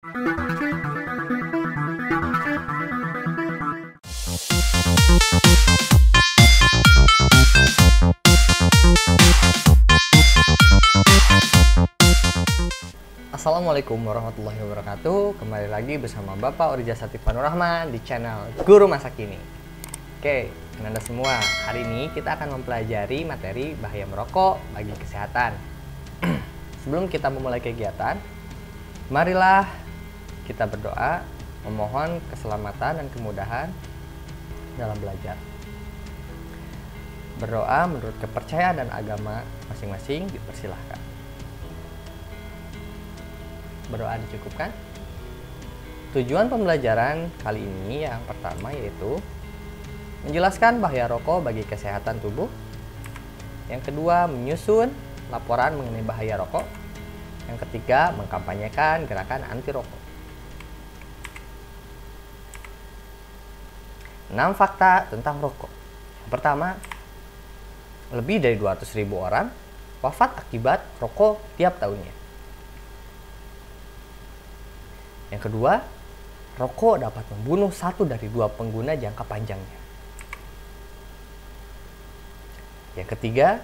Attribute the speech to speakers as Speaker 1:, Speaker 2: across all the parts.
Speaker 1: Assalamualaikum warahmatullahi wabarakatuh. Kembali lagi bersama Bapak Orija Satifan Rahman di channel Guru Masa Kini. Oke, Anda semua, hari ini kita akan mempelajari materi bahaya merokok bagi kesehatan. Sebelum kita memulai kegiatan, marilah kita berdoa memohon keselamatan dan kemudahan dalam belajar. Berdoa menurut kepercayaan dan agama masing-masing dipersilahkan. Berdoa dicukupkan. Tujuan pembelajaran kali ini yang pertama yaitu menjelaskan bahaya rokok bagi kesehatan tubuh. Yang kedua, menyusun laporan mengenai bahaya rokok. Yang ketiga, mengkampanyekan gerakan anti rokok. 6 fakta tentang rokok. Yang pertama, lebih dari 200.000 orang wafat akibat rokok tiap tahunnya. Yang kedua, rokok dapat membunuh 1 dari 2 pengguna jangka panjangnya. Yang ketiga,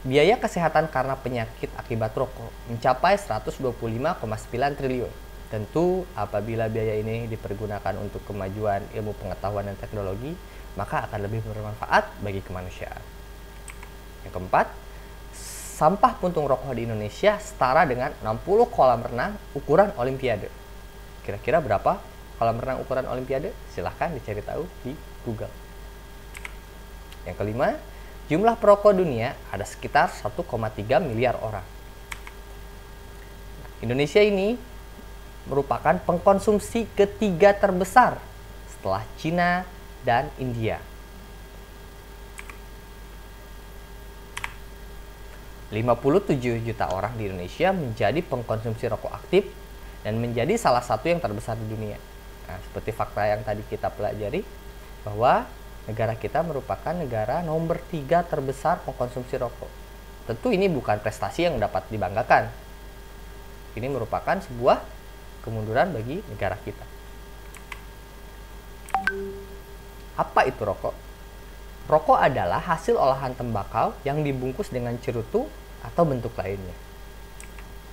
Speaker 1: biaya kesehatan karena penyakit akibat rokok mencapai 125,9 triliun. Tentu apabila biaya ini dipergunakan untuk kemajuan ilmu pengetahuan dan teknologi, maka akan lebih bermanfaat bagi kemanusiaan. Yang keempat, sampah puntung rokok di Indonesia setara dengan 60 kolam renang ukuran Olimpiade. Kira-kira berapa kolam renang ukuran Olimpiade? Silahkan dicari tahu di Google. Yang kelima, jumlah perokok dunia ada sekitar 1,3 miliar orang. Indonesia ini merupakan pengkonsumsi ketiga terbesar setelah Cina dan India. 57 juta orang di Indonesia menjadi pengkonsumsi rokok aktif dan menjadi salah satu yang terbesar di dunia. Nah, seperti fakta yang tadi kita pelajari, bahwa negara kita merupakan negara nomor 3 terbesar pengkonsumsi rokok. Tentu ini bukan prestasi yang dapat dibanggakan. Ini merupakan sebuah kemunduran bagi negara kita. Apa itu rokok? Rokok adalah hasil olahan tembakau yang dibungkus dengan cerutu atau bentuk lainnya.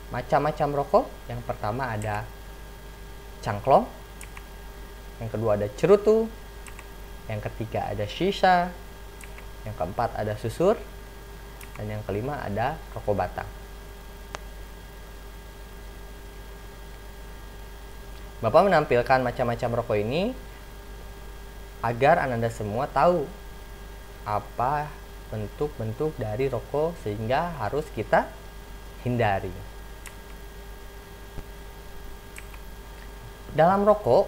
Speaker 1: Macam-macam rokok, yang pertama ada cangklong, yang kedua ada cerutu, yang ketiga ada shisha, yang keempat ada susur, dan yang kelima ada rokok batang. Bapak menampilkan macam-macam rokok ini agar Anda semua tahu apa bentuk-bentuk dari rokok sehingga harus kita hindari. Dalam rokok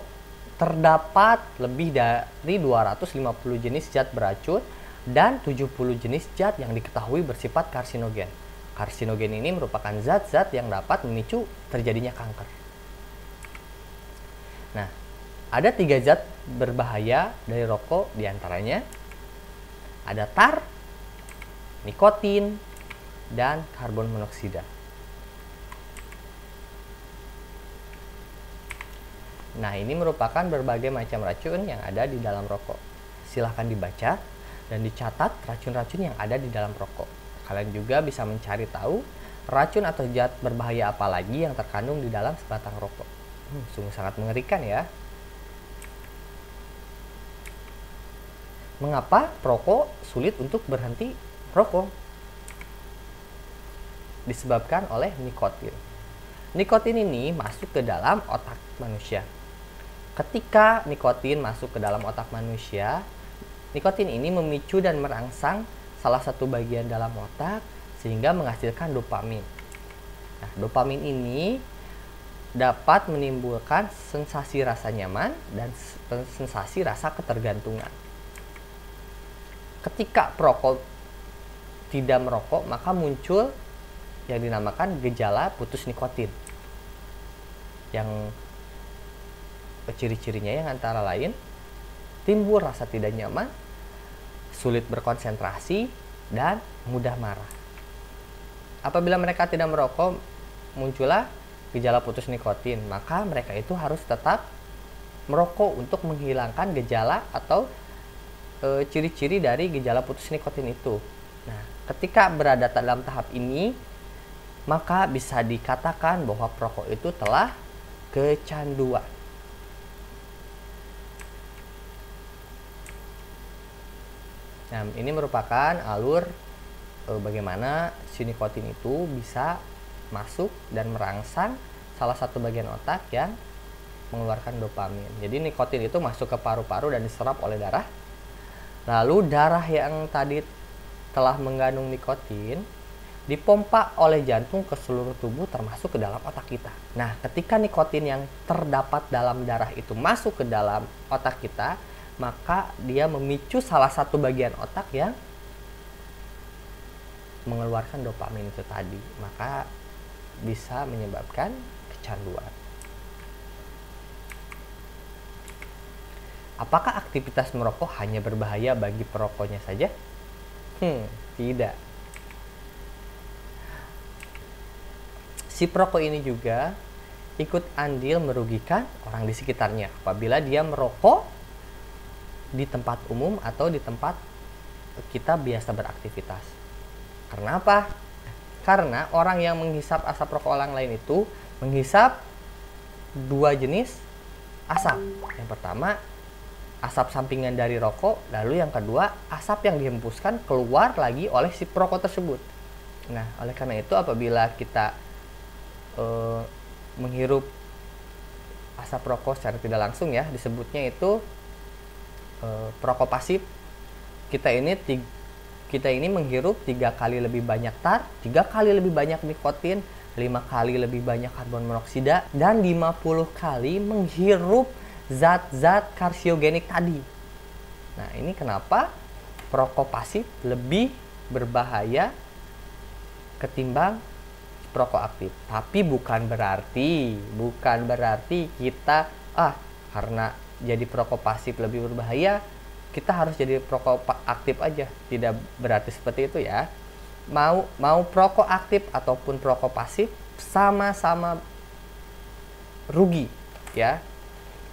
Speaker 1: terdapat lebih dari 250 jenis zat beracun dan 70 jenis zat yang diketahui bersifat karsinogen. Karsinogen ini merupakan zat-zat yang dapat memicu terjadinya kanker. Nah, ada 3 zat berbahaya dari rokok, diantaranya ada tar, nikotin, dan karbon monoksida. Nah, ini merupakan berbagai macam racun yang ada di dalam rokok. Silahkan dibaca dan dicatat racun-racun yang ada di dalam rokok. Kalian juga bisa mencari tahu racun atau zat berbahaya apa lagi yang terkandung di dalam sebatang rokok. Sungguh sangat mengerikan ya. Mengapa perokok sulit untuk berhenti rokok? Disebabkan oleh nikotin. Nikotin ini masuk ke dalam otak manusia. Ketika nikotin masuk ke dalam otak manusia, nikotin ini memicu dan merangsang salah satu bagian dalam otak sehingga menghasilkan dopamin. Nah, dopamin ini dapat menimbulkan sensasi rasa nyaman dan sensasi rasa ketergantungan. Ketika perokok tidak merokok, maka muncul yang dinamakan gejala putus nikotin. Yang ciri-cirinya yang antara lain timbul rasa tidak nyaman, sulit berkonsentrasi, dan mudah marah. Apabila mereka tidak merokok, muncullah gejala putus nikotin, maka mereka itu harus tetap merokok untuk menghilangkan gejala atau ciri-ciri dari gejala putus nikotin itu. Nah, ketika berada dalam tahap ini, maka bisa dikatakan bahwa perokok itu telah kecanduan. Nah, ini merupakan alur bagaimana si nikotin itu bisa masuk dan merangsang salah satu bagian otak yang mengeluarkan dopamin. Jadi nikotin itu masuk ke paru-paru dan diserap oleh darah. Lalu darah yang tadi telah mengandung nikotin dipompa oleh jantung ke seluruh tubuh termasuk ke dalam otak kita. Nah, ketika nikotin yang terdapat dalam darah itu masuk ke dalam otak kita, maka dia memicu salah satu bagian otak yang mengeluarkan dopamin itu tadi. Maka bisa menyebabkan kecanduan. Apakah aktivitas merokok hanya berbahaya bagi perokoknya saja? Tidak. Si perokok ini juga ikut andil merugikan orang di sekitarnya apabila dia merokok di tempat umum atau di tempat kita biasa beraktivitas. Karena apa? Karena orang yang menghisap asap rokok orang lain itu menghisap dua jenis asap. Yang pertama, asap sampingan dari rokok, lalu yang kedua, asap yang dihembuskan keluar lagi oleh si perokok tersebut. Nah, oleh karena itu apabila kita menghirup asap rokok secara tidak langsung ya, disebutnya itu perokok pasif. Kita ini menghirup 3 kali lebih banyak tar, 3 kali lebih banyak nikotin, 5 kali lebih banyak karbon monoksida, dan 50 kali menghirup zat-zat karsiogenik tadi. Nah, ini kenapa perokok pasif lebih berbahaya ketimbang perokok aktif. Tapi bukan berarti kita karena jadi perokok pasif lebih berbahaya, kita harus jadi perokok aktif aja. Tidak berarti seperti itu ya. Mau perokok aktif ataupun perokok pasif sama-sama rugi ya.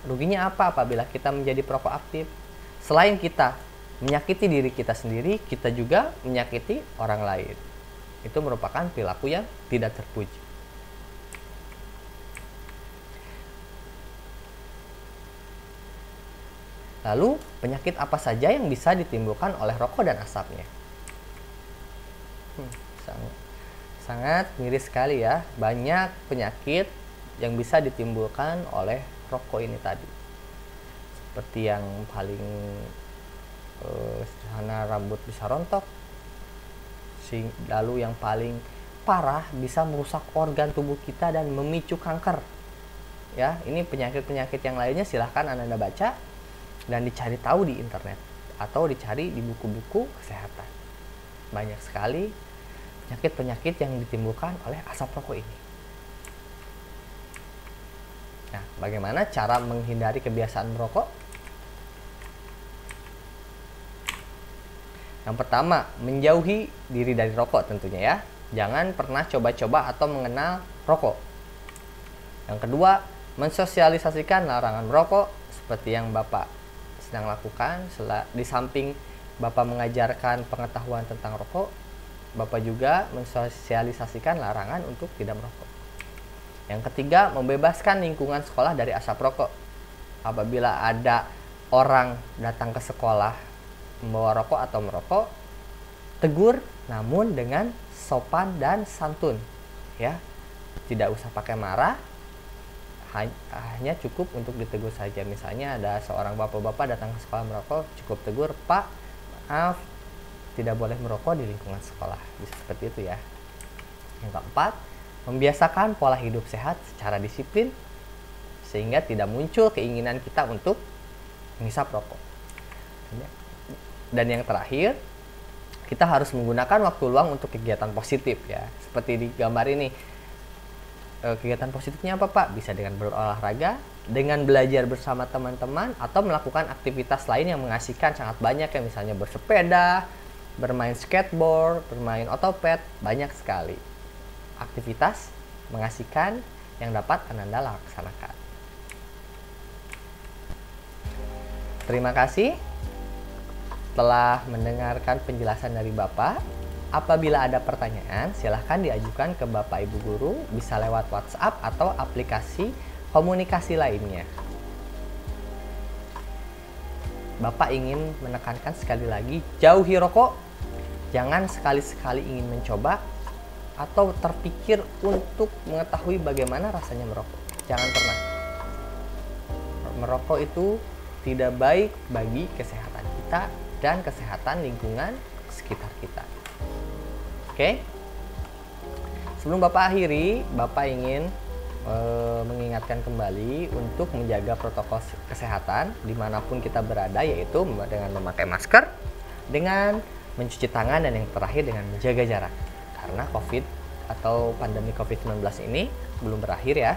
Speaker 1: Ruginya apa apabila kita menjadi perokok aktif? Selain kita menyakiti diri kita sendiri, kita juga menyakiti orang lain. Itu merupakan perilaku yang tidak terpuji. Lalu, penyakit apa saja yang bisa ditimbulkan oleh rokok dan asapnya? Sangat miris sekali ya. Banyak penyakit yang bisa ditimbulkan oleh rokok ini tadi. Seperti yang paling sederhana, rambut bisa rontok. Lalu yang paling parah bisa merusak organ tubuh kita dan memicu kanker. Ya, ini penyakit-penyakit yang lainnya silahkan Anda baca dan dicari tahu di internet atau dicari di buku-buku kesehatan. Banyak sekali penyakit-penyakit yang ditimbulkan oleh asap rokok ini. Nah, bagaimana cara menghindari kebiasaan merokok? Yang pertama, menjauhi diri dari rokok tentunya ya. Jangan pernah coba-coba atau mengenal rokok. Yang kedua, mensosialisasikan larangan merokok seperti yang Bapak sedang lakukan. Di samping Bapak mengajarkan pengetahuan tentang rokok, Bapak juga mensosialisasikan larangan untuk tidak merokok. Yang ketiga, membebaskan lingkungan sekolah dari asap rokok. Apabila ada orang datang ke sekolah membawa rokok atau merokok, tegur namun dengan sopan dan santun ya. Tidak usah pakai marah, hanya cukup untuk ditegur saja. Misalnya ada seorang bapak-bapak datang ke sekolah merokok, cukup tegur, "Pak, maaf, tidak boleh merokok di lingkungan sekolah." Bisa seperti itu ya. Yang keempat, membiasakan pola hidup sehat secara disiplin sehingga tidak muncul keinginan kita untuk menghisap rokok. Dan yang terakhir, kita harus menggunakan waktu luang untuk kegiatan positif ya. Seperti di gambar ini. Kegiatan positifnya apa, Pak? Bisa dengan berolahraga, dengan belajar bersama teman-teman, atau melakukan aktivitas lain yang mengasihkan. Sangat banyak ya, misalnya bersepeda, bermain skateboard, bermain otopet, banyak sekali aktivitas mengasihkan yang dapat Ananda laksanakan. Terima kasih telah mendengarkan penjelasan dari Bapak. Apabila ada pertanyaan, silahkan diajukan ke Bapak Ibu Guru, bisa lewat WhatsApp atau aplikasi komunikasi lainnya. Bapak ingin menekankan sekali lagi, jauhi rokok. Jangan sekali-sekali ingin mencoba atau terpikir untuk mengetahui bagaimana rasanya merokok. Jangan pernah. Merokok itu tidak baik bagi kesehatan kita dan kesehatan lingkungan sekitar kita. Oke? Sebelum Bapak akhiri, Bapak ingin mengingatkan kembali untuk menjaga protokol kesehatan dimanapun kita berada, yaitu dengan memakai masker, dengan mencuci tangan, dan yang terakhir dengan menjaga jarak. Karena COVID atau pandemi COVID-19 ini belum berakhir ya.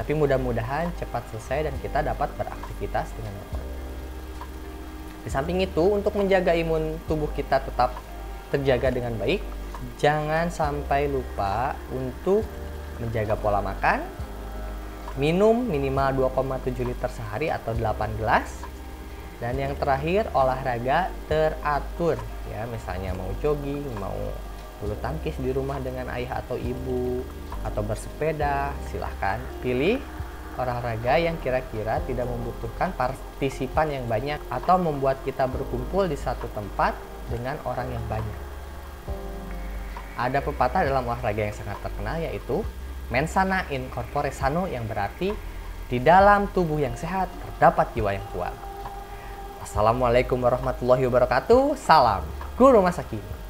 Speaker 1: Tapi mudah-mudahan cepat selesai dan kita dapat beraktivitas dengan normal. Di samping itu, untuk menjaga imun tubuh kita tetap terjaga dengan baik, jangan sampai lupa untuk menjaga pola makan, minum minimal 2,7 liter sehari atau 8 gelas, dan yang terakhir olahraga teratur ya, misalnya mau jogging, mau bulu tangkis di rumah dengan ayah atau ibu, atau bersepeda. Silahkan pilih olahraga yang kira-kira tidak membutuhkan partisipan yang banyak atau membuat kita berkumpul di satu tempat dengan orang yang banyak. Ada pepatah dalam olahraga yang sangat terkenal, yaitu mens sana in corpore sano, yang berarti di dalam tubuh yang sehat terdapat jiwa yang kuat. Assalamualaikum warahmatullahi wabarakatuh. Salam Guru Masa Kini.